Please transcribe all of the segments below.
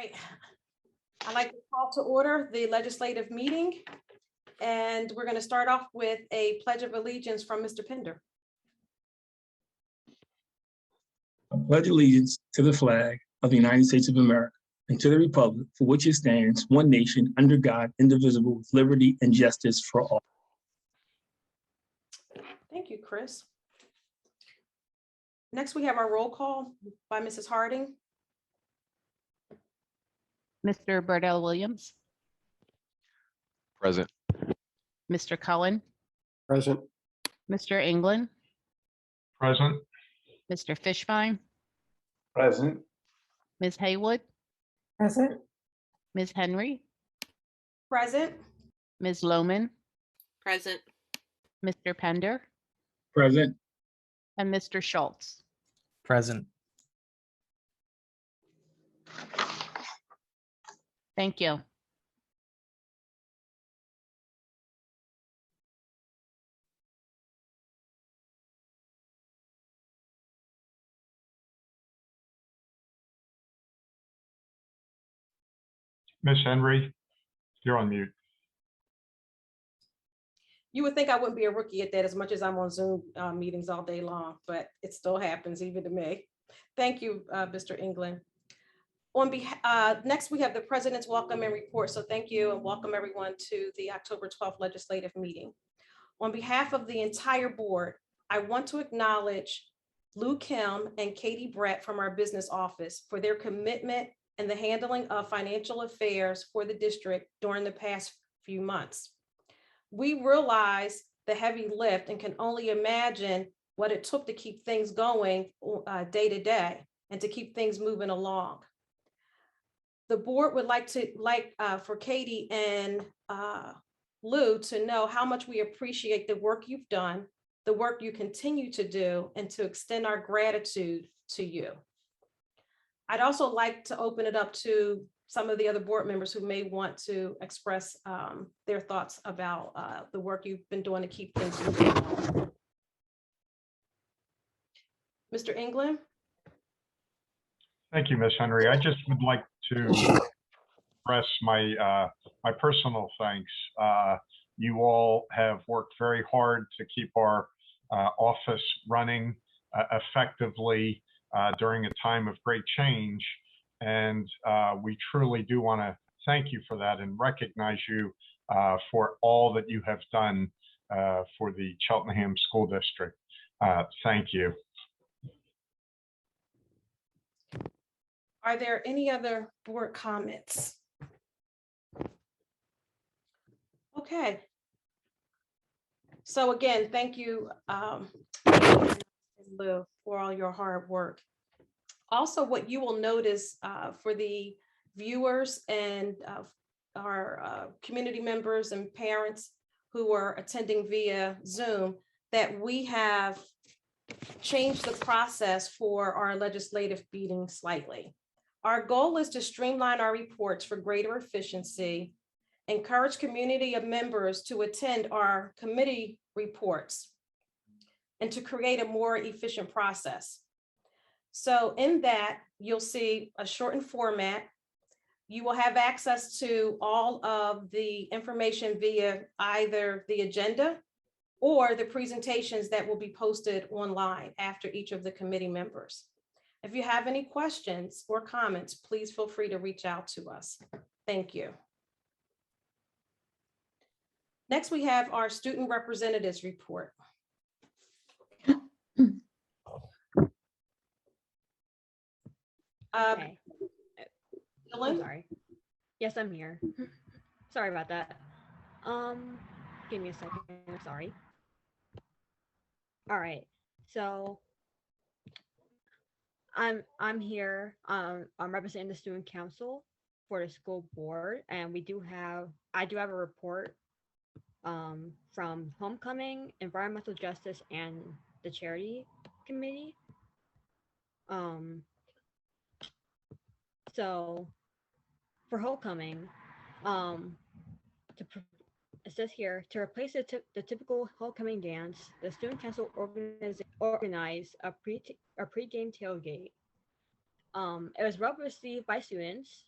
right. I'd like to call to order the legislative meeting. And we're going to start off with a pledge of allegiance from Mr. Pender. I pledge allegiance to the flag of the United States of America and to the republic for which it stands, one nation, under God, indivisible, with liberty and justice for all. Thank you, Chris. Next, we have our roll call by Mrs. Harding. Mr. Burdell Williams, Present. Mr. Cullen, Present. Mr. England, Present. Mr. Fishbein, Present. Ms. Haywood, Present. Ms. Henry, Present. Ms. Lohman, Present. Mr. Pender, Present. and Mr. Schultz. Present. Thank you. Miss Henry, you're on mute. You would think I wouldn't be a rookie at that as much as I'm on Zoom meetings all day long, but it still happens even to me. Thank you, Mr. England. Next, we have the President's welcome and report. So thank you and welcome everyone to the October 12th legislative meeting. On behalf of the entire board, I want to acknowledge Lou Kim and Katie Brett from our business office for their commitment and the handling of financial affairs for the district during the past few months. We realize the heavy lift and can only imagine what it took to keep things going day to day and to keep things moving along. The board would like for Katie and Lou to know how much we appreciate the work you've done, the work you continue to do, and to extend our gratitude to you. I'd also like to open it up to some of the other board members who may want to express their thoughts about the work you've been doing to keep things moving along. Mr. England? Thank you, Miss Henry. I just would like to express my personal thanks. You all have worked very hard to keep our office running effectively during a time of great change. And we truly do want to thank you for that and recognize you for all that you have done for the Cheltenham School District. Thank you. Are there any other board comments? Okay. So again, thank you, Lou, for all your hard work. Also, what you will notice for the viewers and our community members and parents who are attending via Zoom, that we have changed the process for our legislative meeting slightly. Our goal is to streamline our reports for greater efficiency, encourage community of members to attend our committee reports, and to create a more efficient process. So in that, you'll see a shortened format. You will have access to all of the information via either the agenda or the presentations that will be posted online after each of the committee members. If you have any questions or comments, please feel free to reach out to us. Thank you. Next, we have our student representatives report. Okay. Dylan? Sorry. Yes, I'm here. Sorry about that. Give me a second. Sorry. All right. So I'm here. I'm representing the student council for the school board, and I do have a report from homecoming, environmental justice, and the charity committee. So for homecoming, it says here, to replace the typical homecoming dance, the student council organized a pre-game tailgate. It was well received by students,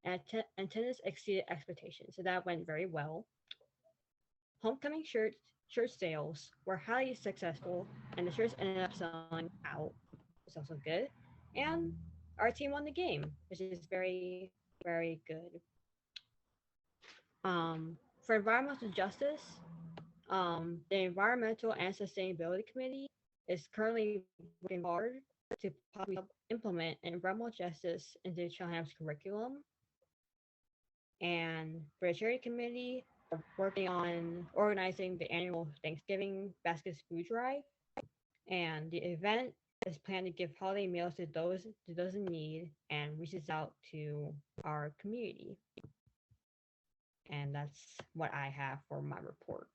and attendance exceeded expectations. So that went very well. Homecoming shirt sales were highly successful, and the shirts ended up selling out. It's also good. And our team won the game, which is very, very good. For environmental justice, the Environmental and Sustainability Committee is currently working hard to possibly help implement environmental justice into Cheltenham's curriculum. And for the charity committee, we're working on organizing the annual Thanksgiving baskets food drive. And the event is planned to give holiday meals to those in need and reaches out to our community. And that's what I have for my report.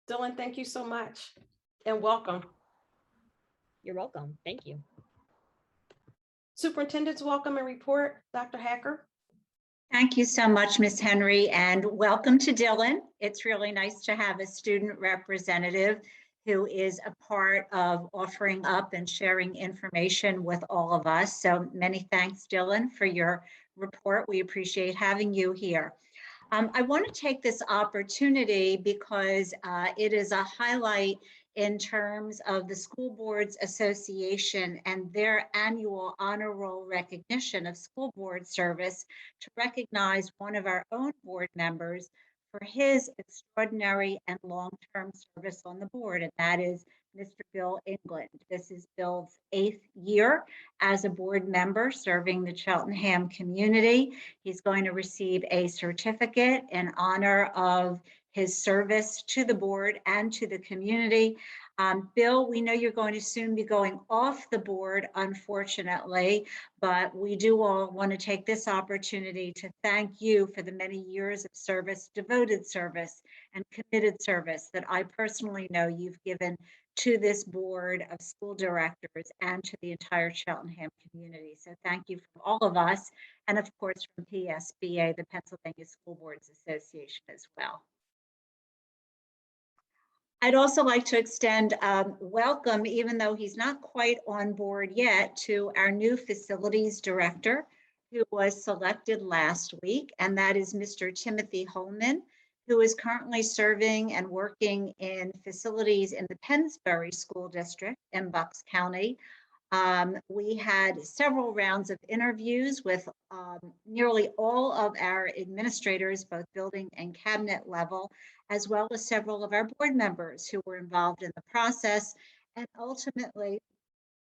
Dylan, thank you so much and welcome. You're welcome. Thank you. Superintendent's welcome and report, Dr. Hacker. Thank you so much, Ms. Henry, and welcome to Dylan. It's really nice to have a student representative who is a part of offering up and sharing information with all of us. So many thanks, Dylan, for your report. We appreciate having you here. I want to take this opportunity because it is a highlight in terms of the School Boards Association and their annual honor roll recognition of school board service to recognize one of our own board members for his extraordinary and long-term service on the board, and that is Mr. Bill England. This is Bill's 8th year as a board member serving the Cheltenham community. He's going to receive a certificate in honor of his service to the board and to the community. Bill, we know you're going to soon be going off the board, unfortunately, but we do all want to take this opportunity to thank you for the many years of service, devoted service, and committed service that I personally know you've given to this board of school directors and to the entire Cheltenham community. So thank you from all of us, and of course from PSBA, the Pennsylvania School Boards Association, as well. I'd also like to extend welcome, even though he's not quite on board yet, to our new facilities director who was selected last week, and that is Mr. Timothy Holman, who is currently serving and working in facilities in the Pennsbury School District in Bucks County. We had several rounds of interviews with nearly all of our administrators, both building and cabinet level, as well as several of our board members who were involved in the process. And ultimately,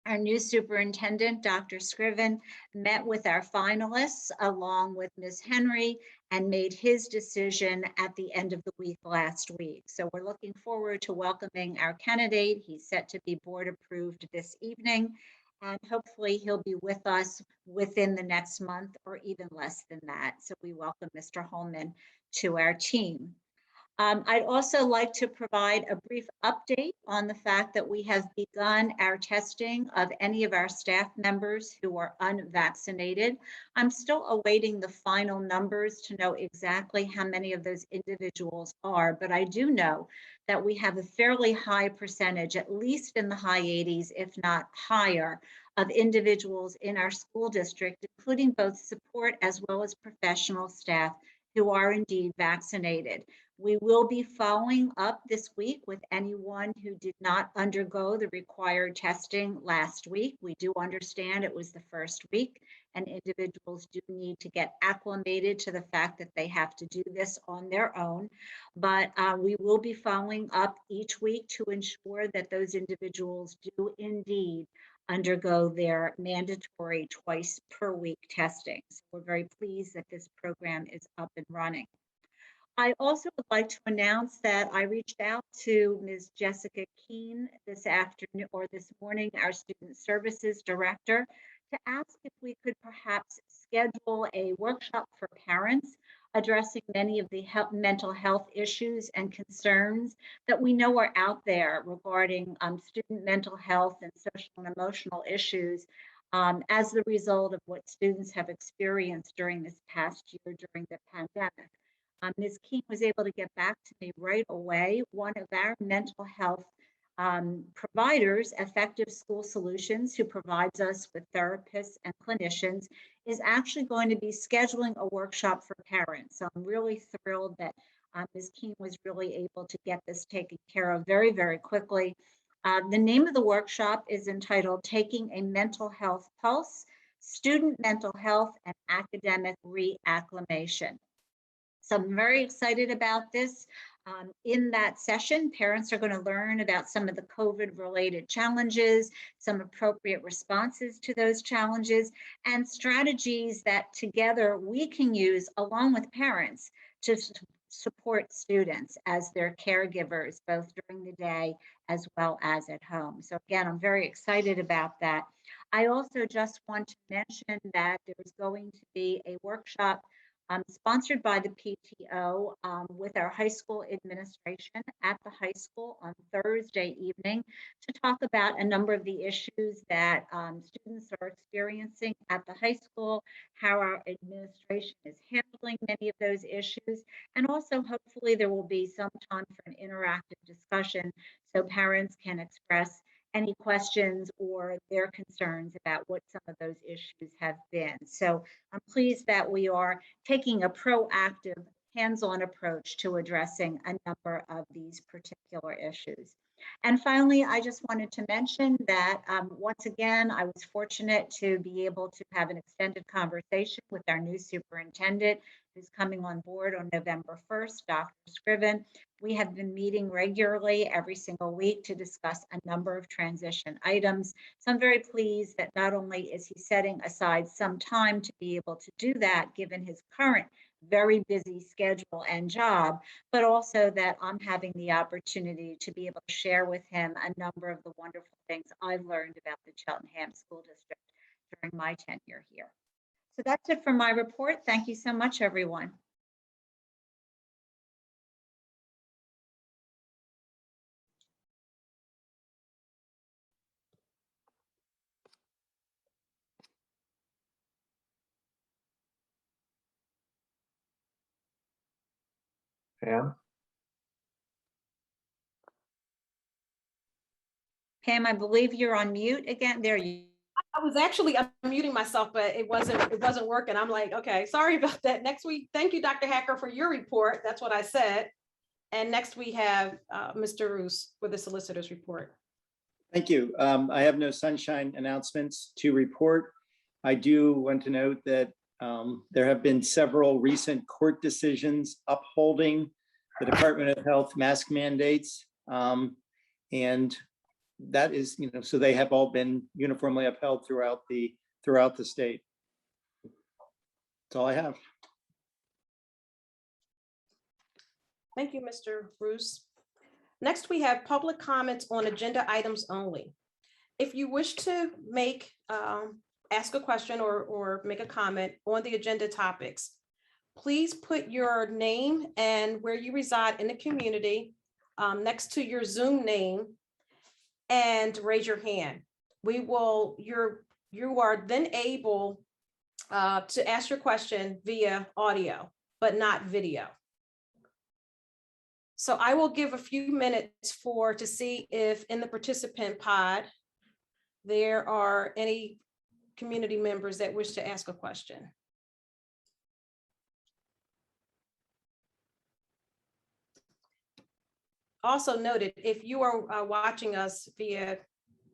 our new superintendent, Dr. Scriven, met with our finalists along with Ms. Henry and made his decision at the end of the week last week. So we're looking forward to welcoming our candidate. He's set to be board approved this evening, and hopefully he'll be with us within the next month or even less than that. So we welcome Mr. Holman to our team. I'd also like to provide a brief update on the fact that we have begun our testing of any of our staff members who are unvaccinated. I'm still awaiting the final numbers to know exactly how many of those individuals are, but I do know that we have a fairly high percentage, at least in the high 80s, if not higher, of individuals in our school district, including both support as well as professional staff who are indeed vaccinated. We will be following up this week with anyone who did not undergo the required testing last week. We do understand it was the first week, and individuals do need to get acclimated to the fact that they have to do this on their own. But we will be following up each week to ensure that those individuals do indeed undergo their mandatory twice per week testing. So we're very pleased that this program is up and running. I also would like to announce that I reached out to Ms. Jessica Keene this afternoon or this morning, our Student Services Director, to ask if we could perhaps schedule a workshop for parents addressing many of the mental health issues and concerns that we know are out there regarding student mental health and social and emotional issues as the result of what students have experienced during this past year during the pandemic. Ms. Keene was able to get back to me right away. One of our mental health providers, Effective School Solutions, who provides us with therapists and clinicians, is actually going to be scheduling a workshop for parents. So I'm really thrilled that Ms. Keene was really able to get this taken care of very, very quickly. The name of the workshop is entitled Taking a Mental Health Pulse, Student Mental Health and Academic Reacclimation. So I'm very excited about this. In that session, parents are going to learn about some of the COVID-related challenges, some appropriate responses to those challenges, and strategies that together we can use along with parents to support students as their caregivers, both during the day as well as at home. So again, I'm very excited about that. I also just want to mention that there is going to be a workshop sponsored by the PTO with our high school administration at the high school on Thursday evening to talk about a number of the issues that students are experiencing at the high school, how our administration is handling many of those issues, and also hopefully there will be some time for an interactive discussion so parents can express any questions or their concerns about what some of those issues have been. So I'm pleased that we are taking a proactive, hands-on approach to addressing a number of these particular issues. And finally, I just wanted to mention that once again, I was fortunate to be able to have an extended conversation with our new superintendent who's coming on board on November 1st, Dr. Scriven. We have been meeting regularly every single week to discuss a number of transition items. So I'm very pleased that not only is he setting aside some time to be able to do that, given his current very busy schedule and job, but also that I'm having the opportunity to be able to share with him a number of the wonderful things I've learned about the Cheltenham School District during my tenure here. So that's it for my report. Thank you so much, everyone. Pam? Pam, I believe you're on mute again. There you. I was actually unmuting myself, but it wasn't working. I'm like, okay, sorry about that. Next week, thank you, Dr. Hacker, for your report. That's what I said. And next we have Mr. Roos with the solicitor's report. Thank you. I have no sunshine announcements to report. I do want to note that there have been several recent court decisions upholding the Department of Health mask mandates. And that is, so they have all been uniformly upheld throughout the state. That's all I have. Thank you, Mr. Roos. Next, we have public comments on agenda items only. If you wish to ask a question or make a comment on the agenda topics, please put your name and where you reside in the community next to your Zoom name and raise your hand. You are then able to ask your question via audio, but not video. So I will give a few minutes to see if in the participant pod, there are any community members that wish to ask a question. Also noted, if you are watching us via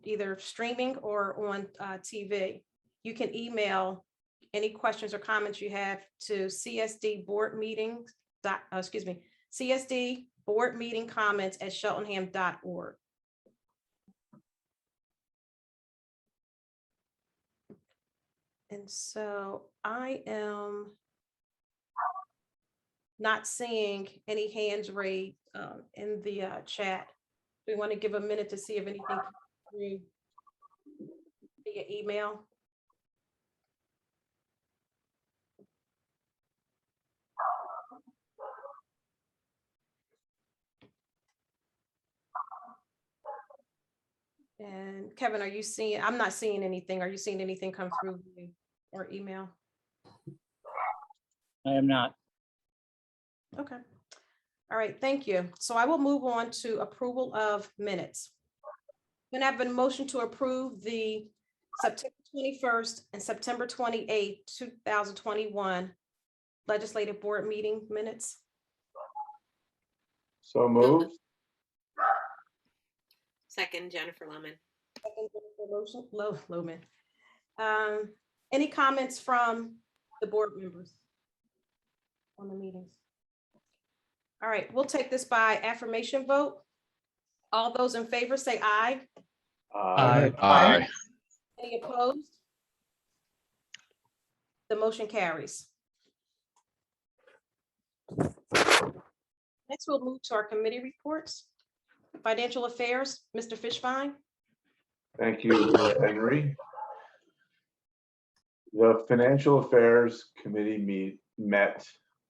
either streaming or on TV, you can email any questions or comments you have to CSD board meeting comments at cheltenham.org. And so I am not seeing any hands raised in the chat. We want to give a minute to see if anything comes through via email. And Kevin, are you seeing, I'm not seeing anything. Are you seeing anything come through or email? I am not. Okay. All right, thank you. So I will move on to approval of minutes. Can I have a motion to approve the September 21st and September 28th, 2021 Legislative Board meeting minutes? So moved. Second, Jennifer Lohman. Second, Jennifer Lohman. Any comments from the board members on the meetings? All right, we'll take this by affirmation vote. All those in favor say aye. Aye. Aye. Any opposed? The motion carries. Next, we'll move to our committee reports. Financial Affairs, Mr. Fishbein. Thank you, Henry. The Financial Affairs Committee met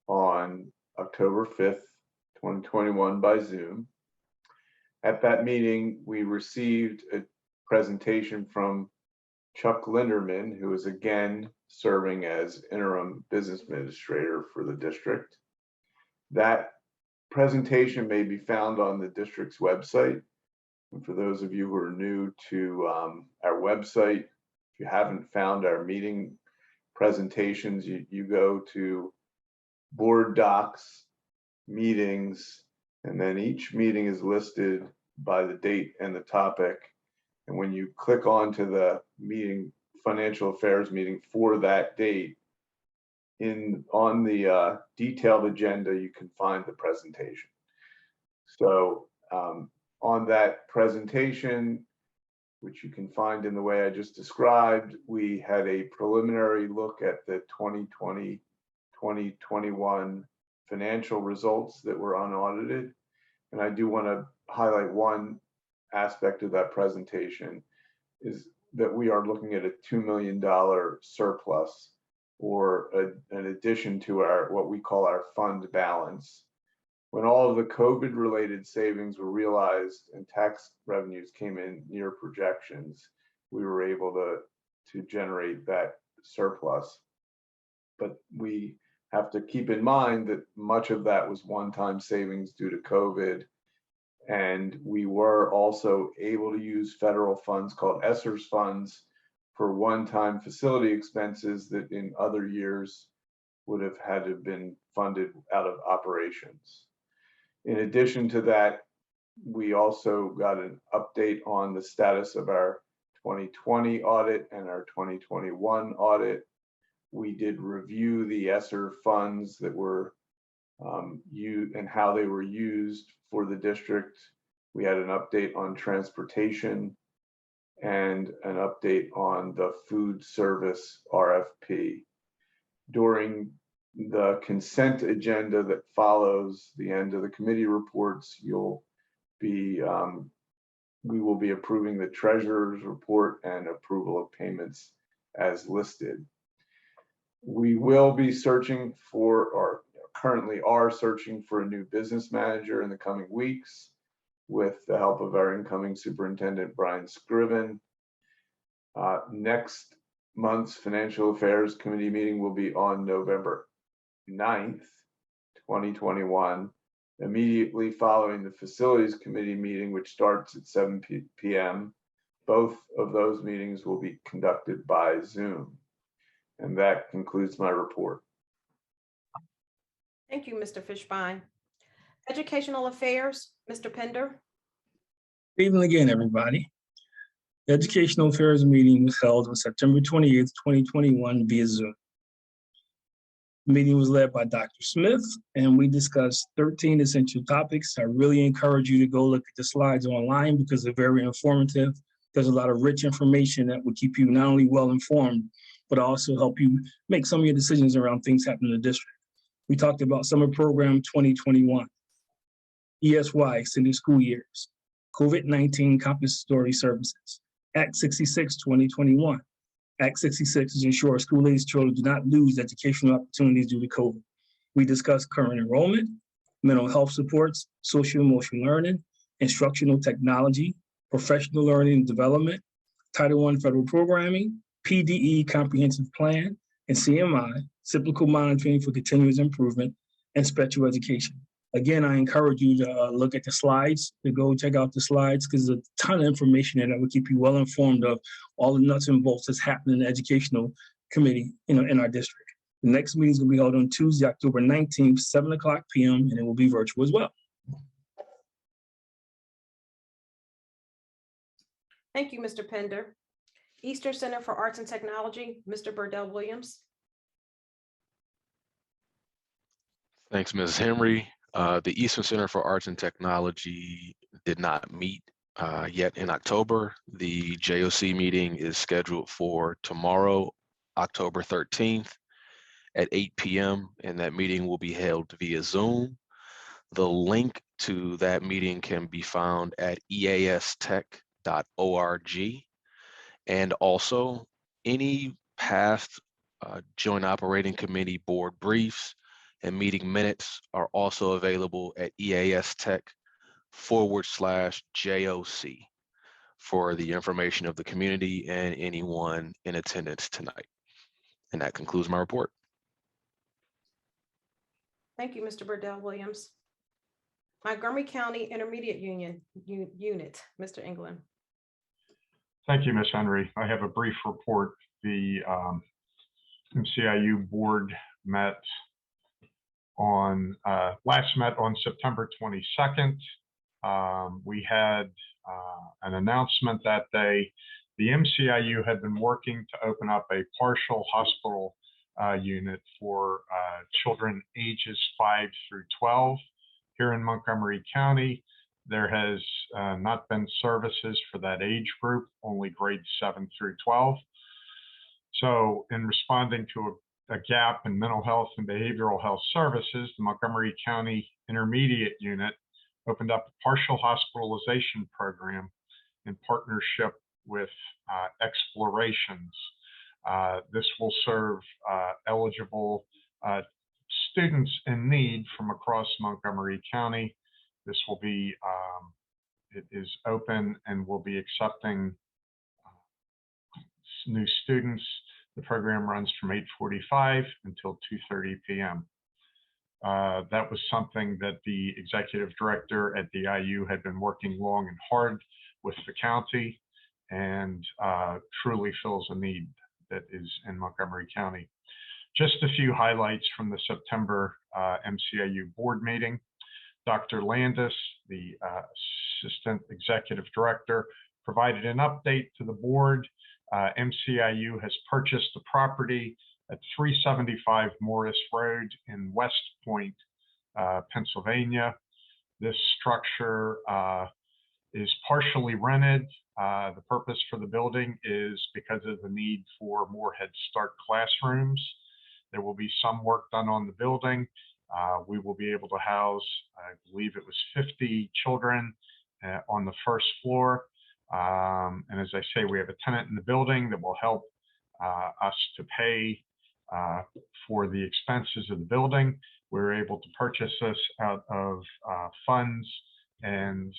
on October 5th, 2021 by Zoom. At that meeting, we received a presentation from Chuck Linderman, who is again serving as interim business administrator for the district. That presentation may be found on the district's website. And for those of you who are new to our website, if you haven't found our meeting presentations, you go to board docs, meetings, and then each meeting is listed by the date and the topic. And when you click onto the meeting, financial affairs meeting for that date, on the detailed agenda, you can find the presentation. So on that presentation, which you can find in the way I just described, we had a preliminary look at the 2020-2021 financial results that were unaudited. And I do want to highlight one aspect of that presentation is that we are looking at a $2 million surplus, or an addition to our what we call our fund balance. When all of the COVID related savings were realized and tax revenues came in near projections, we were able to generate that surplus. But we have to keep in mind that much of that was one-time savings due to COVID. And we were also able to use federal funds called ESSERS funds for one-time facility expenses that in other years would have had to have been funded out of operations. In addition to that, we also got an update on the status of our 2020 audit and our 2021 audit. We did review the ESSER funds that were used and how they were used for the district. We had an update on transportation and an update on the food service RFP. During the consent agenda that follows the end of the committee reports, we will be approving the treasurer's report and approval of payments as listed. We will be searching for, or currently are searching for, a new business manager in the coming weeks with the help of our incoming superintendent, Brian Scriven. Next month's Financial Affairs Committee meeting will be on November 9th, 2021, immediately following the Facilities Committee meeting, which starts at 7 p.m. Both of those meetings will be conducted by Zoom. And that concludes my report. Thank you, Mr. Fishbein. Educational Affairs, Mr. Pender. Good evening again, everybody. The Educational Affairs meeting was held on September 28th, 2021 via Zoom. The meeting was led by Dr. Smith, and we discussed 13 essential topics. I really encourage you to go look at the slides online because they're very informative. There's a lot of rich information that will keep you not only well informed, but also help you make some of your decisions around things happening in the district. We talked about Summer Program 2021, ESY, extended school years, COVID-19 compensatory services, Act 66, 2021. Act 66 is ensure school-aged children do not lose educational opportunities due to COVID. We discussed current enrollment, mental health supports, social emotional learning, instructional technology, professional learning and development, Title I federal programming, PDE comprehensive plan, and CMI, cyclical monitoring for continuous improvement, and special education. Again, I encourage you to look at the slides, to go check out the slides, because there's a ton of information there that will keep you well informed of all the nuts and bolts that's happening in the educational committee, in our district. The next meeting is going to be held on Tuesday, October 19th, 7:00 p.m., and it will be virtual as well. Thank you, Mr. Pender. Eastern Center for Arts and Technology, Mr. Burdell Williams. Thanks, Ms. Henry. The Eastern Center for Arts and Technology did not meet yet in October. The JOC meeting is scheduled for tomorrow, October 13th at 8 p.m. and that meeting will be held via Zoom. The link to that meeting can be found at eastech.org. And also any past Joint Operating Committee board briefs and meeting minutes are also available at eastech.org/JOC for the information of the community and anyone in attendance tonight. And that concludes my report. Thank you, Mr. Burdell Williams. Montgomery County Intermediate Unit, Mr. England. Thank you, Ms. Henry. I have a brief report. The MCIU board met on September 22nd. We had an announcement that day. The MCIU had been working to open up a partial hospital unit for children ages 5 through 12 here in Montgomery County. There has not been services for that age group, only grades 7 through 12. So in responding to a gap in mental health and behavioral health services, the Montgomery County Intermediate Unit opened up a partial hospitalization program in partnership with Explorations. This will serve eligible students in need from across Montgomery County. This will be, it is open and will be accepting new students. The program runs from 8:45 until 2:30 p.m. That was something that the executive director at the IU had been working long and hard with the county and truly fills a need that is in Montgomery County. Just a few highlights from the September MCIU board meeting. Dr. Landis, the assistant executive director, provided an update to the board. MCIU has purchased a property at 375 Morris Road in West Point, Pennsylvania. This structure is partially rented. The purpose for the building is because of the need for more Head Start classrooms. There will be some work done on the building. We will be able to house, I believe it was 50 children on the first floor. And as I say, we have a tenant in the building that will help us to pay for the expenses of the building. We were able to purchase this out of funds, and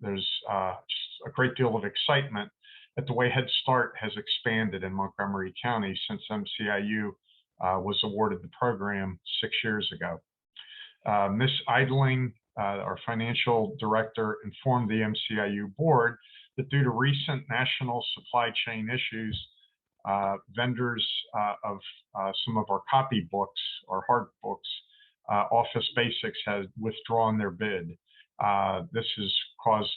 there's just a great deal of excitement at the way Head Start has expanded in Montgomery County since MCIU was awarded the program 6 years ago. Ms. Idling, our financial director, informed the MCIU board that due to recent national supply chain issues, vendors of some of our copy books or hard books, Office Basics has withdrawn their bid. This has caused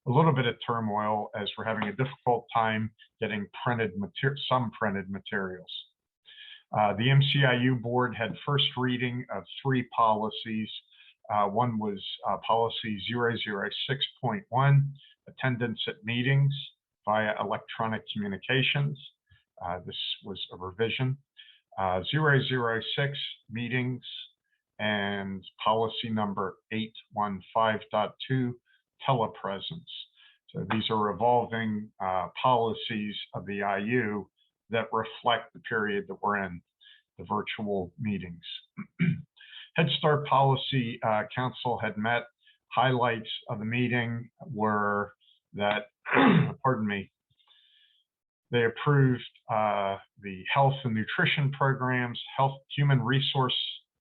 a little bit of turmoil as we're having a difficult time getting some printed materials. The MCIU board had first reading of 3 policies. One was policy 006.1, attendance at meetings via electronic communications. This was a revision. 006, meetings, and policy number 815.2, telepresence. So these are evolving policies of the IU that reflect the period that we're in, the virtual meetings. Head Start Policy Council had met. Highlights of the meeting were that, pardon me, they approved the health and nutrition programs, human resource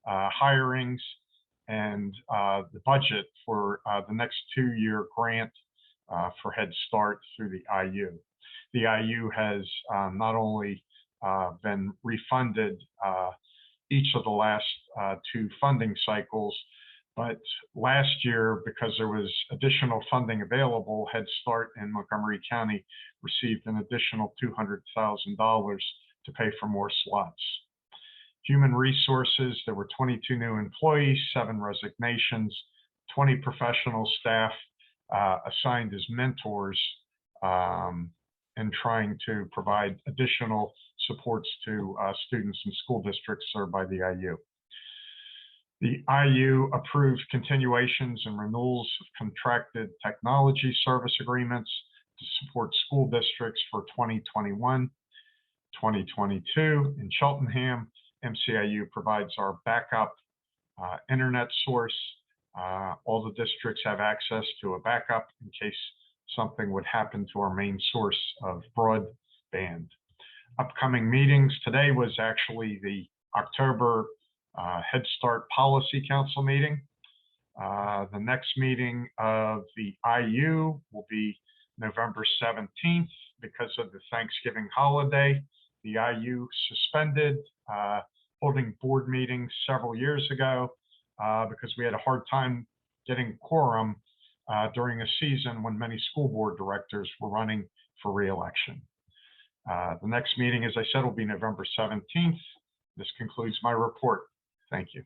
hirings, and the budget for the next 2-year grant for Head Start through the IU. The IU has not only been refunded each of the last 2 funding cycles, but last year, because there was additional funding available, Head Start in Montgomery County received an additional $200,000 to pay for more slots. Human Resources, there were 22 new employees, 7 resignations, 20 professional staff assigned as mentors and trying to provide additional supports to students and school districts served by the IU. The IU approved continuations and renewals of contracted technology service agreements to support school districts for 2021, 2022. In Cheltenham, MCIU provides our backup internet source. All the districts have access to a backup in case something would happen to our main source of broadband. Upcoming meetings, today was actually the October Head Start Policy Council meeting. The next meeting of the IU will be November 17th. Because of the Thanksgiving holiday, the IU suspended holding board meetings several years ago because we had a hard time getting quorum during a season when many school board directors were running for re-election. The next meeting, as I said, will be November 17th. This concludes my report. Thank you.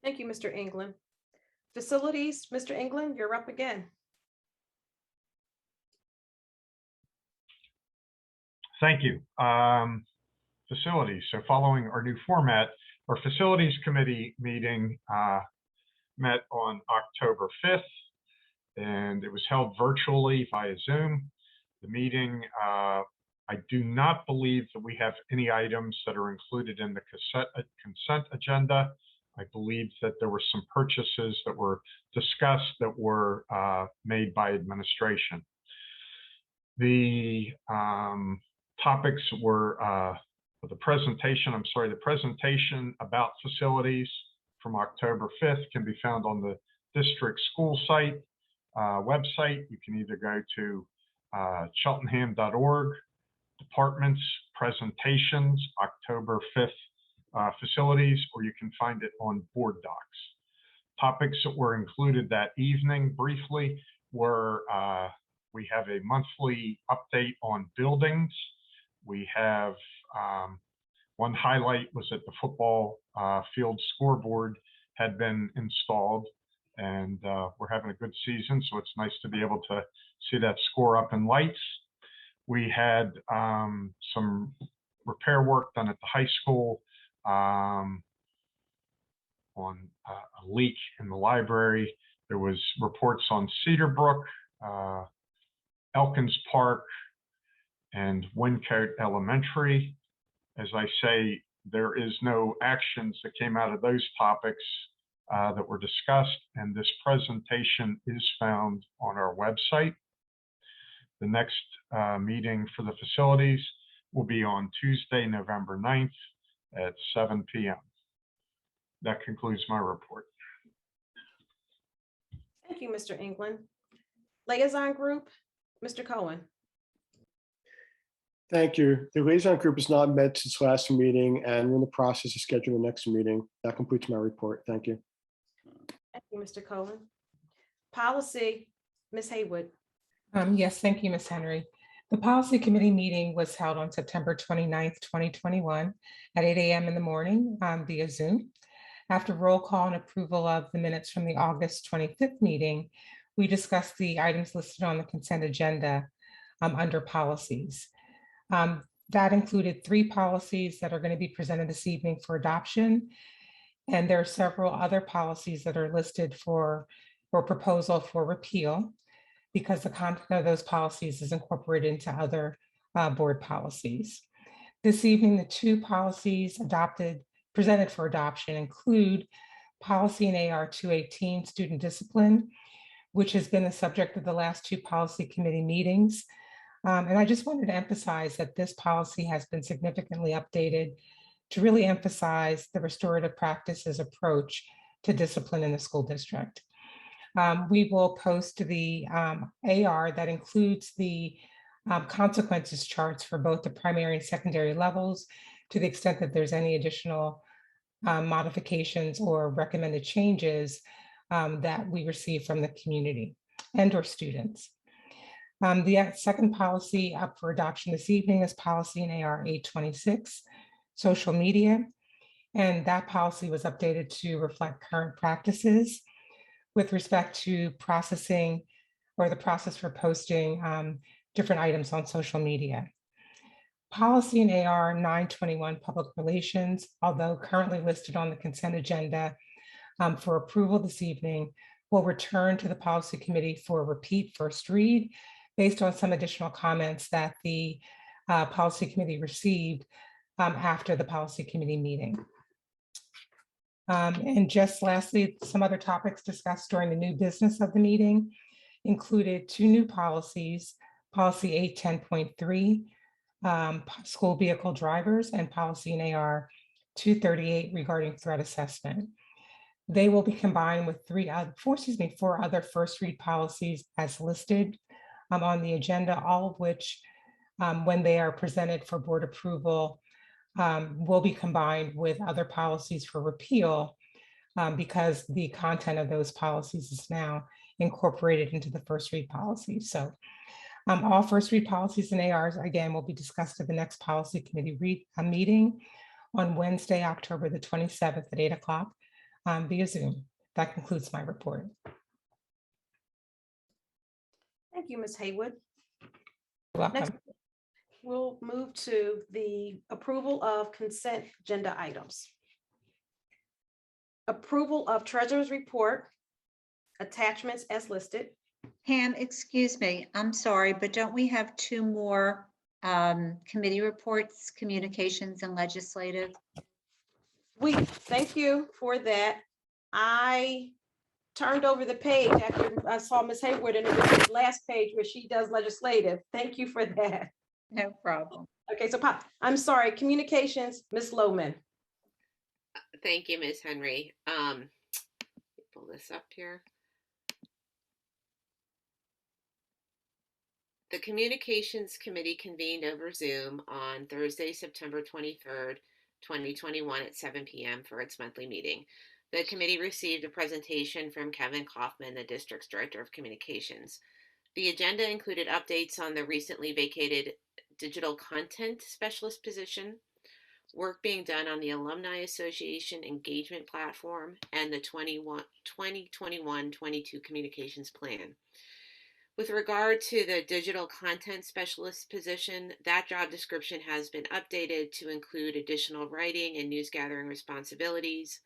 Thank you, Mr. England. Facilities, Mr. England, you're up again. Thank you. Facilities. So following our new format, our Facilities Committee meeting met on October 5th, and it was held virtually via Zoom. The meeting, I do not believe that we have any items that are included in the consent agenda. I believe that there were some purchases that were discussed that were made by administration. The topics were the presentation about facilities from October 5th can be found on the district school site website. You can either go to cheltenham.org, departments, presentations, October 5th facilities, or you can find it on board docs. Topics that were included that evening briefly were we have a monthly update on buildings. We have one highlight was that the football field scoreboard had been installed, and we're having a good season, so it's nice to be able to see that score up in lights. We had some repair work done at the high school on a leak in the library. There was reports on Cedar Brook, Elkins Park, and Wyncote Elementary. As I say, there is no actions that came out of those topics that were discussed, and this presentation is found on our website. The next meeting for the facilities will be on Tuesday, November 9th at 7 p.m. That concludes my report. Thank you, Mr. England. Liaison Group, Mr. Cohen. Thank you. The liaison group has not met since last meeting, and we're in the process of scheduling the next meeting. That completes my report. Thank you. Thank you, Mr. Cohen. Policy, Ms. Haywood. Yes, thank you, Ms. Henry. The policy committee meeting was held on September 29th, 2021 at 8 a.m. in the morning via Zoom. After roll call and approval of the minutes from the August 25th meeting, we discussed the items listed on the consent agenda under policies. That included 3 policies that are going to be presented this evening for adoption. And there are several other policies that are listed for proposal for repeal, because the content of those policies is incorporated into other board policies. This evening, the 2 policies presented for adoption include policy in AR 218, student discipline, which has been the subject of the last 2 policy committee meetings. And I just wanted to emphasize that this policy has been significantly updated to really emphasize the restorative practices approach to discipline in the school district. We will post the AR that includes the consequences charts for both the primary and secondary levels, to the extent that there's any additional modifications or recommended changes that we receive from the community and or students. The second policy up for adoption this evening is policy in AR 826, social media. And that policy was updated to reflect current practices with respect to processing or the process for posting different items on social media. Policy in AR 921, public relations, although currently listed on the consent agenda for approval this evening, will return to the policy committee for a repeat first read based on some additional comments that the policy committee received after the policy committee meeting. And just lastly, some other topics discussed during the new business of the meeting included two new policies, policy 810.3, school vehicle drivers, and policy in AR 238 regarding threat assessment. They will be combined with four other first read policies as listed on the agenda, all of which, when they are presented for board approval, will be combined with other policies for repeal because the content of those policies is now incorporated into the first read policy. So all first read policies and ARs, again, will be discussed at the next policy committee meeting on Wednesday, October the 27th at 8 o'clock via Zoom. That concludes my report. Thank you, Ms. Haywood. You're welcome. Next, we'll move to the approval of consent agenda items. Approval of treasurer's report, attachments as listed. Pam, excuse me, I'm sorry, but don't we have two more committee reports, communications and legislative? Thank you for that. I turned over the page after I saw Ms. Haywood, and it was the last page where she does legislative. Thank you for that. No problem. Okay, so I'm sorry, communications, Ms. Lohman. Thank you, Ms. Henry. Pull this up here. The Communications Committee convened over Zoom on Thursday, September 23rd, 2021 at 7 p.m. for its monthly meeting. The committee received a presentation from Kevin Kaufman, the District's Director of Communications. The agenda included updates on the recently vacated digital content specialist position, work being done on the Alumni Association engagement platform, and the 2021-22 communications plan. With regard to the digital content specialist position, that job description has been updated to include additional writing and news gathering responsibilities.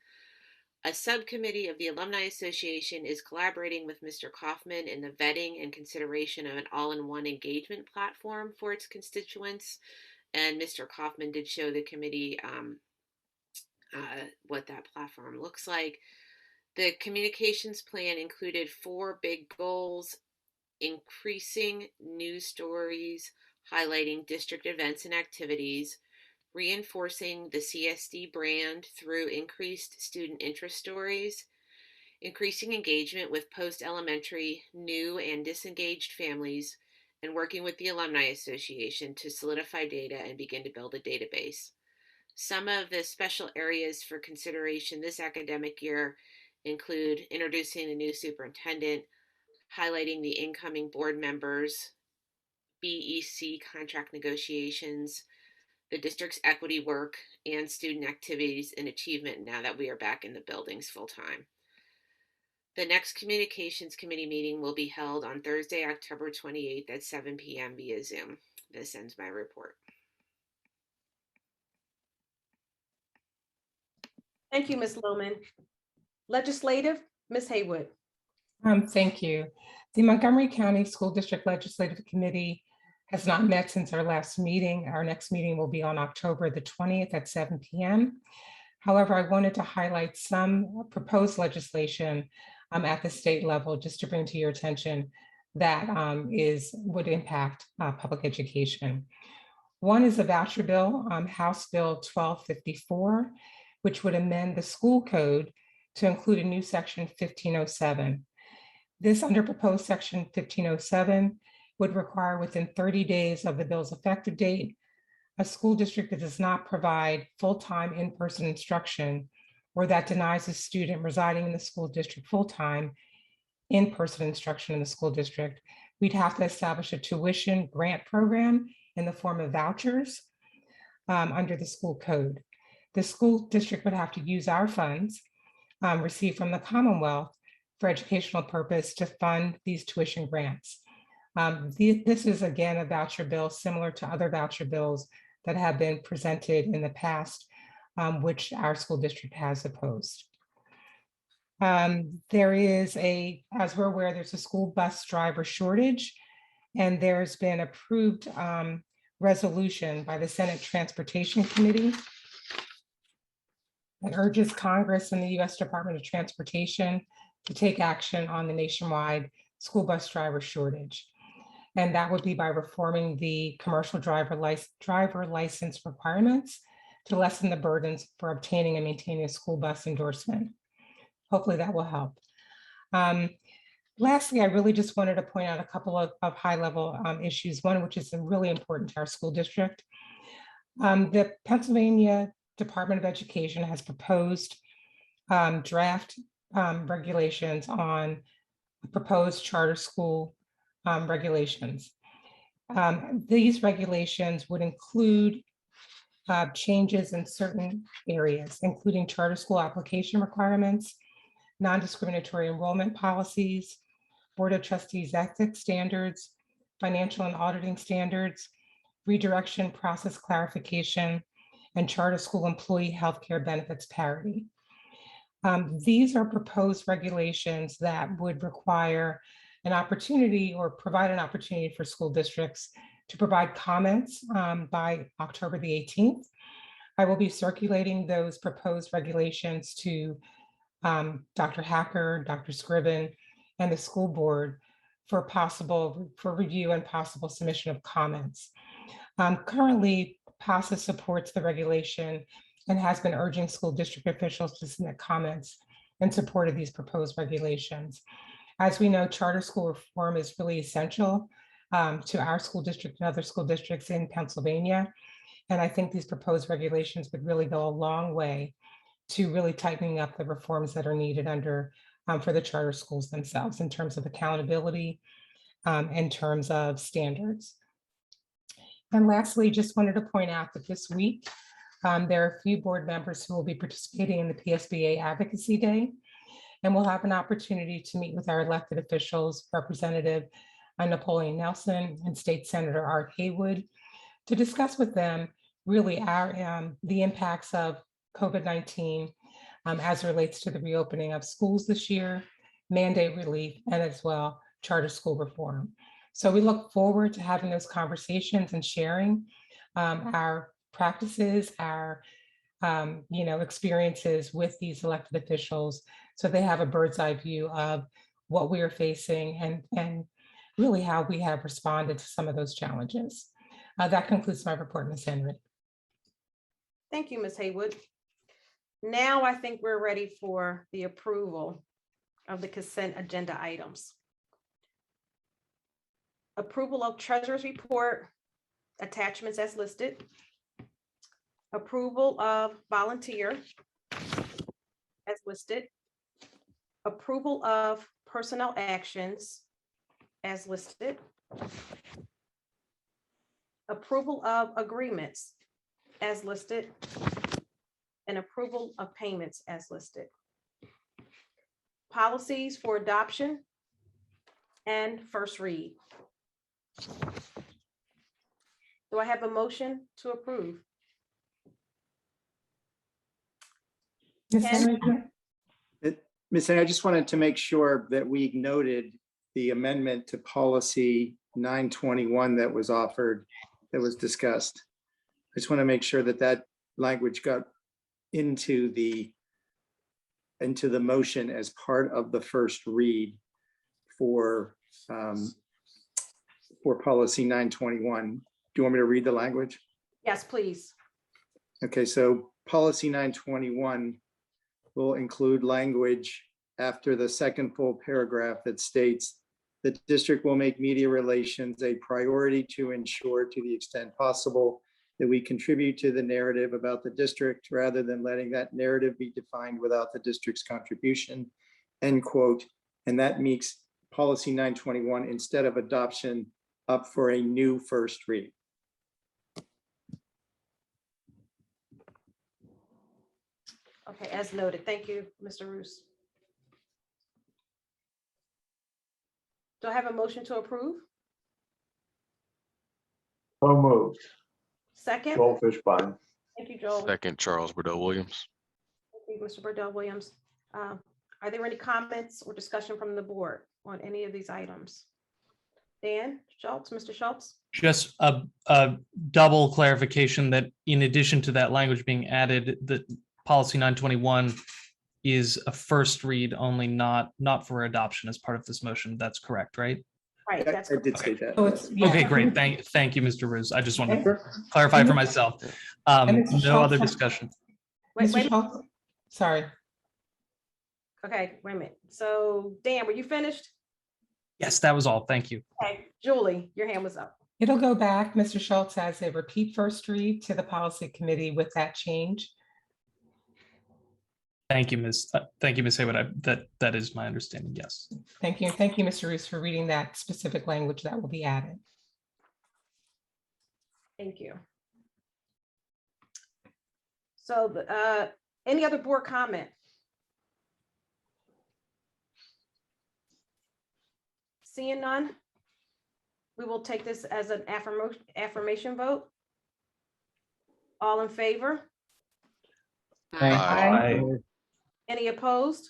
A subcommittee of the Alumni Association is collaborating with Mr. Kaufman in the vetting and consideration of an all-in-one engagement platform for its constituents. And Mr. Kaufman did show the committee what that platform looks like. The communications plan included 4 big goals: increasing news stories, highlighting district events and activities, reinforcing the CSD brand through increased student interest stories, increasing engagement with post-elementary new and disengaged families, and working with the Alumni Association to solidify data and begin to build a database. Some of the special areas for consideration this academic year include introducing the new superintendent, highlighting the incoming board members, BEC contract negotiations, the district's equity work, and student activities and achievement now that we are back in the buildings full time. The next Communications Committee meeting will be held on Thursday, October 28th at 7 p.m. via Zoom. This ends my report. Thank you, Ms. Lohman. Legislative, Ms. Haywood. Thank you. The Montgomery County School District Legislative Committee has not met since our last meeting. Our next meeting will be on October the 20th at 7 p.m. However, I wanted to highlight some proposed legislation at the state level, just to bring to your attention that would impact public education. One is a voucher bill, House Bill 1254, which would amend the school code to include a new section 1507. This under proposed section 1507 would require within 30 days of the bill's effective date, a school district that does not provide full-time in-person instruction or that denies a student residing in the school district full-time in-person instruction in the school district, we'd have to establish a tuition grant program in the form of vouchers under the school code. The school district would have to use our funds received from the Commonwealth for educational purpose to fund these tuition grants. This is again a voucher bill similar to other voucher bills that have been presented in the past, which our school district has opposed. There is as we're aware, there's a school bus driver shortage, and there's been approved resolution by the Senate Transportation Committee that urges Congress and the U.S. Department of Transportation to take action on the nationwide school bus driver shortage. And that would be by reforming the commercial driver license requirements to lessen the burdens for obtaining and maintaining a school bus endorsement. Hopefully that will help. Lastly, I really just wanted to point out a couple of high-level issues, one which is really important to our school district. The Pennsylvania Department of Education has proposed draft regulations on proposed charter school regulations. These regulations would include changes in certain areas, including charter school application requirements, non-discriminatory enrollment policies, Board of Trustees ethics standards, financial and auditing standards, redirection process clarification, and charter school employee healthcare benefits parity. These are proposed regulations that would require an opportunity or provide an opportunity for school districts to provide comments by October the 18th. I will be circulating those proposed regulations to Dr. Hacker, Dr. Scriven, and the school board for review and possible submission of comments. Currently, PASA supports the regulation and has been urging school district officials to submit comments in support of these proposed regulations. As we know, charter school reform is really essential to our school district and other school districts in Pennsylvania. And I think these proposed regulations would really go a long way to really tightening up the reforms that are needed for the charter schools themselves in terms of accountability, in terms of standards. And lastly, just wanted to point out that this week, there are a few board members who will be participating in the Psba Advocacy Day, and we'll have an opportunity to meet with our elected officials, Representative Napoleon Nelson and State Senator Art Haywood, to discuss with them really the impacts of COVID-19 as it relates to the reopening of schools this year, mandate relief, and as well charter school reform. So we look forward to having those conversations and sharing our practices, our experiences with these elected officials, so they have a bird's eye view of what we are facing and really how we have responded to some of those challenges. That concludes my report, Ms. Henry. Thank you, Ms. Haywood. Now I think we're ready for the approval of the consent agenda items. Approval of treasurer's report, attachments as listed. Approval of volunteer as listed. Approval of personnel actions as listed. Approval of agreements as listed. And approval of payments as listed. Policies for adoption and first read. Do I have a motion to approve? Ms. Henry, Ms. Henry, I just wanted to make sure that we noted the amendment to policy 921 that was offered, that was discussed. I just want to make sure that that language got into the motion as part of the first read for policy 921. Do you want me to read the language? Yes, please. Okay, so policy 921 will include language after the second full paragraph that states the district will make media relations a priority to ensure, to the extent possible, that we contribute to the narrative about the district rather than letting that narrative be defined without the district's contribution, end quote. And that makes policy 921 instead of adoption up for a new first read. Okay, as noted. Thank you, Mr. Roos. Do I have a motion to approve? So moved. Second? Joel Fishbein. Thank you, Joel. Second, Charles Bordeaux Williams. Thank you, Mr. Burdell Williams. Are there any comments or discussion from the board on any of these items? Dan Schultz, Mr. Schultz? Just a double clarification that in addition to that language being added, that policy 921 is a first read only, not for adoption as part of this motion. That's correct, right? Right, that's I did correct. say that. So it's, yeah. Okay, great. Thank you, Mr. Roos. I just wanted to Okay. clarify for myself. And Mr. No other Schultz- discussion. Wait, Mr. wait, Schultz? Sorry. okay, wait a minute. So Dan, were you finished? Yes, that was all. Thank you. Okay, Julie, your hand was up. It'll go back, Mr. Schultz, as a repeat first read to the policy committee with that change. Thank you, Ms. Haywood. That is my understanding. Yes. Thank you. Thank you, Mr. Roos, for reading that specific language that will be added. Thank you. So any other board comment? Seeing none, we will take this as an affirmation vote. All in favor? Aye. Any opposed?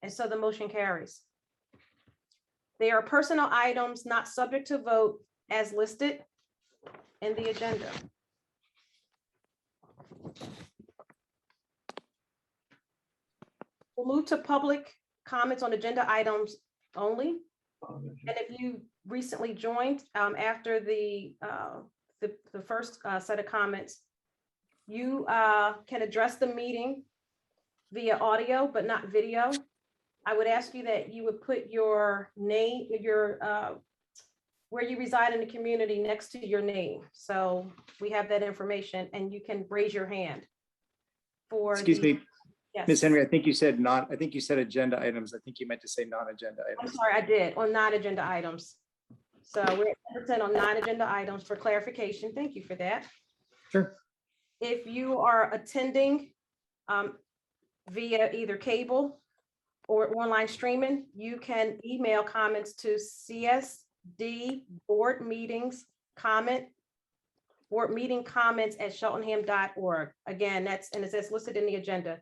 And so the motion carries. There are personnel items not subject to vote as listed in the agenda. We'll move to public comments on agenda items only. And if you recently joined after the first set of comments, you can address the meeting via audio, but not video. I would ask you that you would put your name, where you reside in the community next to your name. So we have that information and you can raise your hand for. Excuse me, Yes. Ms. Henry, I think you said agenda items. I think you meant to say non-agenda I'm items. sorry, I did, on non-agenda items. So we're at 10% on non-agenda items for clarification. Thank you for that. Sure. If you are attending via either cable or online streaming, you can email comments to CSD board meeting comments at cheltenham.org. Again, it's listed in the agenda.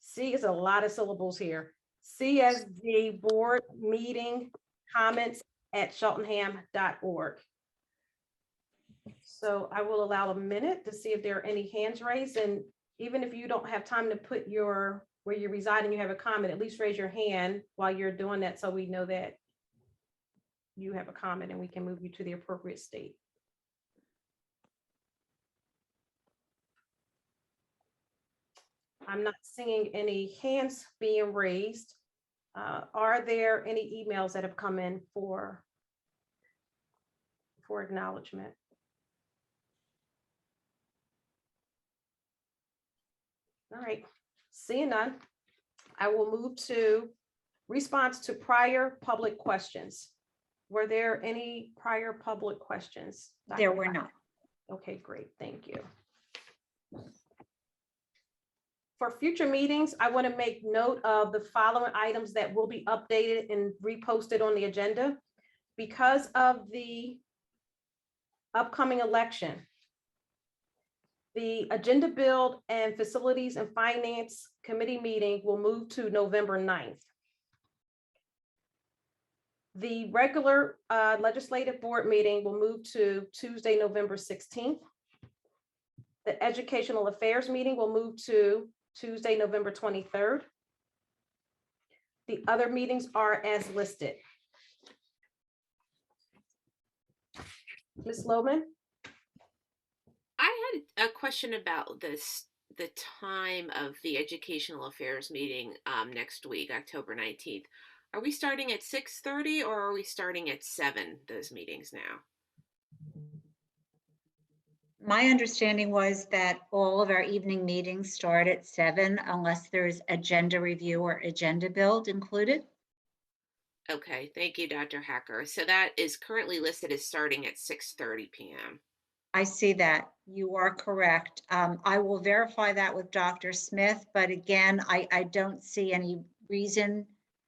C is a lot of syllables here. CSD board meeting comments at cheltenham.org. So I will allow a minute to see if there are any hands raised. And even if you don't have time to put where you reside and you have a comment, at least raise your hand while you're doing that so we know that you have a comment and we can move you to the appropriate state. I'm not seeing any hands being raised. Are there any emails that have come in for acknowledgement? All right, seeing none, I will move to response to prior public questions. Were there any prior public questions? There were not. Okay, great, thank you. For future meetings, I want to make note of the following items that will be updated and reposted on the agenda. Because of the upcoming election, the agenda build and facilities and finance committee meeting will move to November 9th. The regular legislative board meeting will move to Tuesday, November 16th. The educational affairs meeting will move to Tuesday, November 23rd. The other meetings are as listed. Ms. Loman? I had a question about the time of the Educational Affairs meeting next week, October 19th. Are we starting at 6:30 or are we starting at 7, those meetings now? My understanding was that all of our evening meetings start at 7 unless there's agenda review or agenda build included. Okay, thank you, Dr. Hacker. So that is currently listed as starting at 6:30 p.m. I see that. You are correct. I will verify that with Dr. Smith, but again, I don't see any reason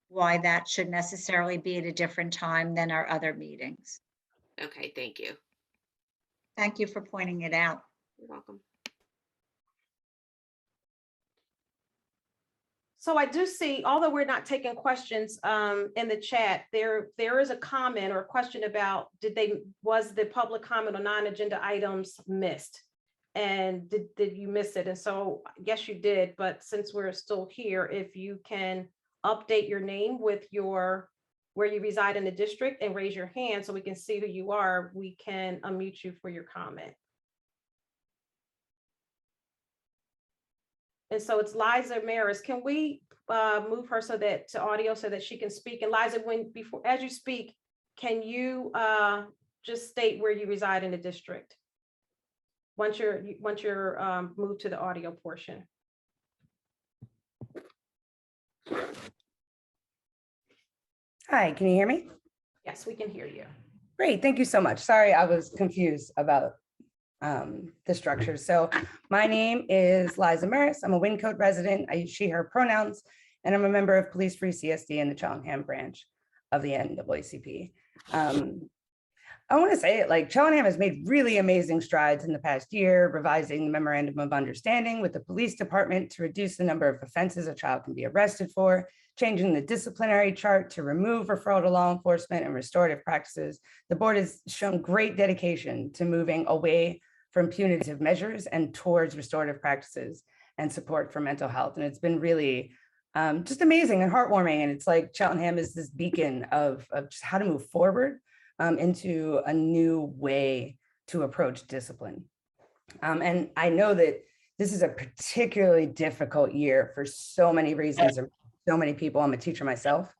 why that should necessarily be at a different time than our other meetings. Okay, thank you. Thank you for pointing it out. You're welcome. So I do see, although we're not taking questions in the chat, there is a comment or a question about was the public comment on non-agenda items missed? And did you miss it? And so I guess you did, but since we're still here, if you can update your name with where you reside in the district and raise your hand so we can see who you are, we can unmute you for your comment. And so it's Liza Maris. Can we move her to audio so that she can speak? And Liza, as you speak, can you just state where you reside in the district? Once you're moved to the audio portion. Hi, can you hear me? Yes, we can hear you. Great, thank you so much. Sorry, I was confused about the structure. So my name is Liza Maris. I'm a Wyncote resident. I use she, her pronouns, and I'm a member of Police Free CSD in the Cheltenham branch of the NAACP. I want to say it, like Cheltenham has made really amazing strides in the past year, revising the Memorandum of Understanding with the police department to reduce the number of offenses a child can be arrested for, changing the disciplinary chart to remove referral to law enforcement and restorative practices. The board has shown great dedication to moving away from punitive measures and towards restorative practices and support for mental health. And it's been really just amazing and heartwarming. And it's like Cheltenham is this beacon of just how to move forward into a new way to approach discipline. And I know that this is a particularly difficult year for so many reasons, and so many people. I'm a teacher myself.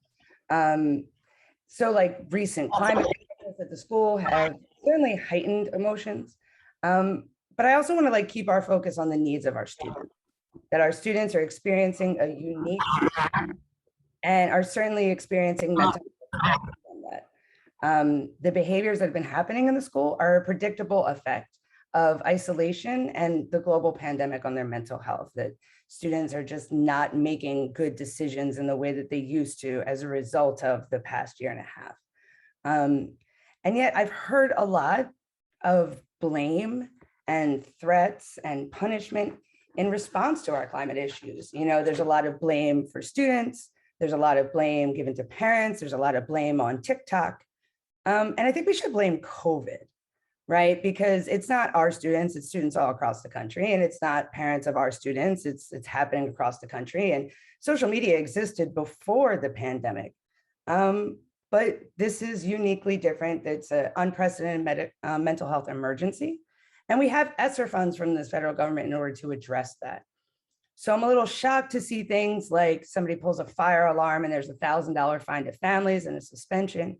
So like recent climate changes at the school have certainly heightened emotions. But I also want to keep our focus on the needs of our students, that our students are experiencing a unique and are certainly experiencing mental health. The behaviors that have been happening in the school are a predictable effect of isolation and the global pandemic on their mental health, that students are just not making good decisions in the way that they used to as a result of the past year and a half. And yet I've heard a lot of blame and threats and punishment in response to our climate issues. You know, there's a lot of blame for students. There's a lot of blame given to parents. There's a lot of blame on TikTok. And I think we should blame COVID, right? Because it's not our students, it's students all across the country, and it's not parents of our students, it's happening across the country. And social media existed before the pandemic. But this is uniquely different. It's an unprecedented mental health emergency. And we have ESSER funds from this federal government in order to address that. So I'm a little shocked to see things like somebody pulls a fire alarm and there's a $1,000 fine to families and a suspension.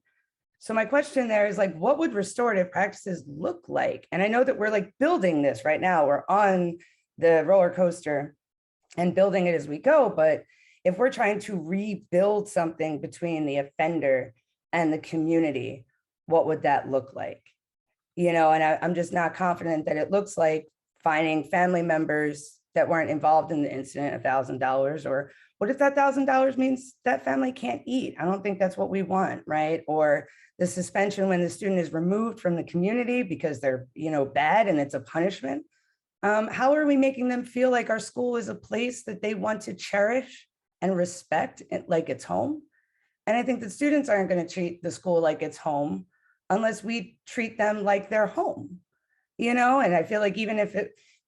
So my question there is what would restorative practices look like? And I know that we're building this right now. We're on the roller coaster and building it as we go. But if we're trying to rebuild something between the offender and the community, what would that look like? You know, and I'm just not confident that it looks like fining family members that weren't involved in the incident $1,000, or what if that $1,000 means that family can't eat? I don't think that's what we want, right? Or the suspension when the student is removed from the community because they're, bad and it's a punishment. How are we making them feel like our school is a place that they want to cherish and respect like it's home? And I think that students aren't going to treat the school like it's home unless we treat them like they're home, and I feel like even if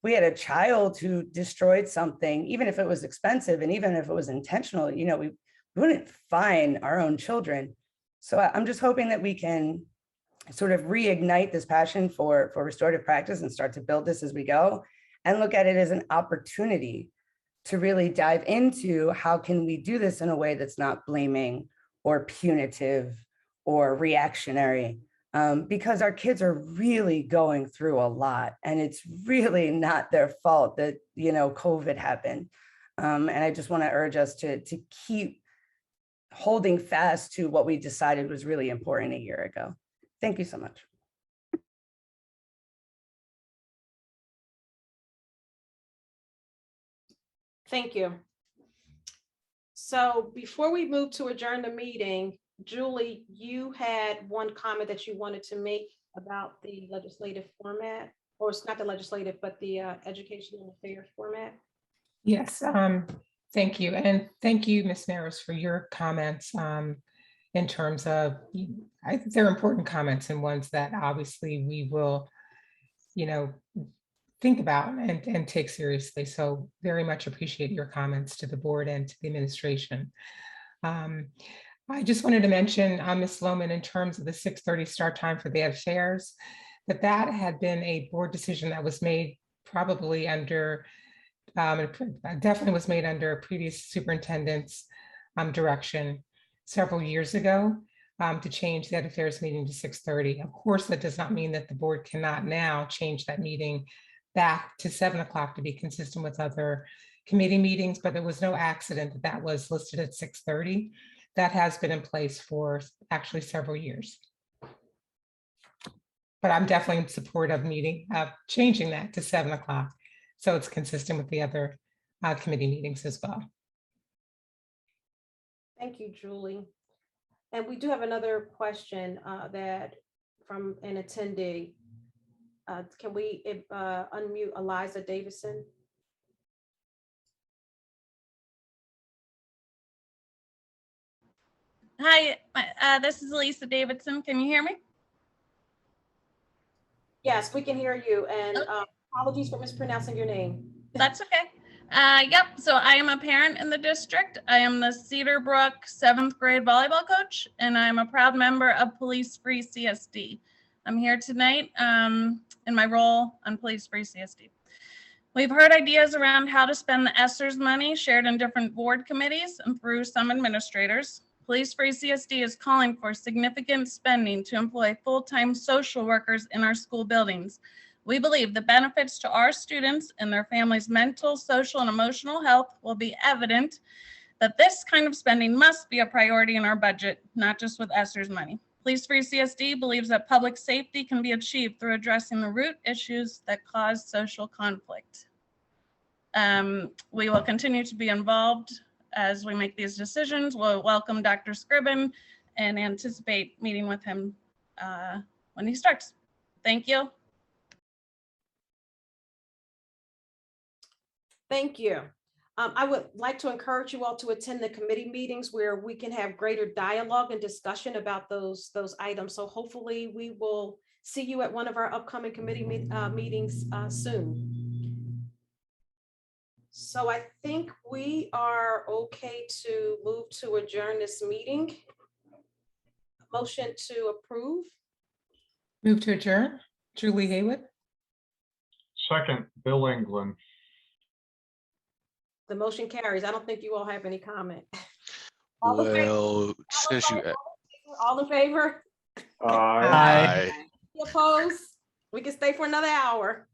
we had a child who destroyed something, even if it was expensive and even if it was intentional, we wouldn't fine our own children. So I'm just hoping that we can sort of reignite this passion for restorative practice and start to build this as we go, and look at it as an opportunity to really dive into how can we do this in a way that's not blaming or punitive or reactionary, because our kids are really going through a lot, and it's really not their fault that, you know, COVID happened. And I just want to urge us to keep holding fast to what we decided was really important a year ago. Thank you so much. Thank you. So before we move to adjourn the meeting, Julie, you had one comment that you wanted to make about the legislative format, or it's not the legislative, but the educational affairs format. Yes, thank you. And thank you, Ms. Maris, for your comments in terms of, I think they're important comments and ones that obviously we will, you know, think about and take seriously. So very much appreciate your comments to the board and to the administration. I just wanted to mention, Ms. Lohman, in terms of the 6:30 start time for the affairs, that had been a board decision that was made probably under, definitely was made under a previous superintendent's direction several years ago, to change that affairs meeting to 6:30. Of course, that does not mean that the board cannot now change that meeting back to 7 o'clock to be consistent with other committee meetings, but there was no accident that that was listed at 6:30. That has been in place for actually several years. But I'm definitely in support of changing that to 7 o'clock, so it's consistent with the other committee meetings as well. Thank you, Julie. And we do have another question that from an attendee. Can we unmute Eliza Davison? Hi, this is Elisa Davidson. Can you hear me? Yes, we can hear you. And apologies for mispronouncing your name. That's okay. Yep, so I am a parent in the district. I am the Cedar Brook 7th grade volleyball coach, and I'm a proud member of Police Free CSD. I'm here tonight in my role on Police Free CSD. We've heard ideas around how to spend the ESSER's money shared in different board committees and through some administrators. Police Free CSD is calling for significant spending to employ full-time social workers in our school buildings. We believe the benefits to our students and their families' mental, social, and emotional health will be evident that this kind of spending must be a priority in our budget, not just with ESSER's money. Police Free CSD believes that public safety can be achieved through addressing the root issues that cause social conflict. We will continue to be involved as we make these decisions. We'll welcome Dr. Scriven and anticipate meeting with him when he starts. Thank you. Thank you. I would like to encourage you all to attend the committee meetings where we can have greater dialogue and discussion about those items. So hopefully we will see you at one of our upcoming committee meetings soon. So I think we are okay to move to adjourn this meeting. Motion to approve. Move to adjourn. Julie Haywood. Second, Bill England. The motion carries. I don't think you all have any comment. Well, since you All in favor? Aye. Opposed? We can stay for another hour.